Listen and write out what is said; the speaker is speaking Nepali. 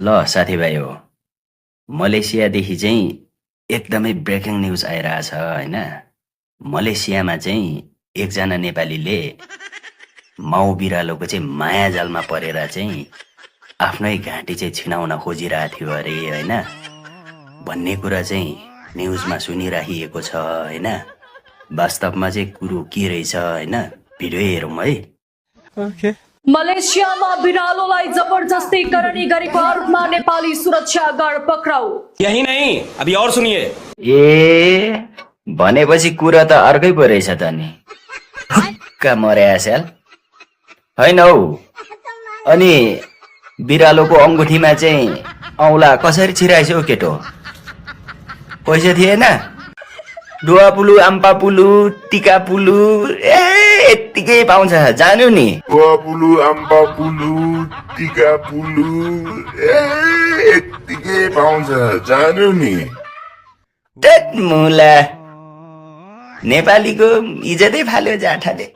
ल साथीभाइ हो मलेसियादेखि चाहिँ एकदमै ब्रेकिङ न्युज आइरहेछ होइन। मलेसियामा चाहिँ एकजना नेपालीले माउ बिरालोको चाहिँ मायाजालमा परेर चाहिँ आफ्नै घाँटी चाहिँ छिनाउन खोजिरहेको थियो अरे होइन भन्ने कुरा चाहिँ न्युजमा सुनिराखिएको छ होइन। वास्तवमा चाहिँ कुरो के रहेछ होइन भिडियो हेरौँ है। मलेसियामा बिरालोलाई जबरजस्ती करनी गरेको आरोपमा नेपाली सुरक्षा गार्ड पक्राउ। यही नहीं अभी और सुनिए। ए भनेपछि कुरा त अर्कै पो रहेछ त नि। फुक्का मर्या स्याल होइन हौ। अनि बिरालोको अङ्गुठीमा चाहिँ औँला कसरी छिराएछ हौ केटो? पैसा थिएन? डुवापुलु आम्पापुलु टिकापुलु यत्तिकै पाउँछ जानु नि। डुवापुलु आम्पापुलु टिकापुलु यत्तिकै पाउँछ जानु नि। मुला नेपालीको इज्जतै फाल्यो जाठाले।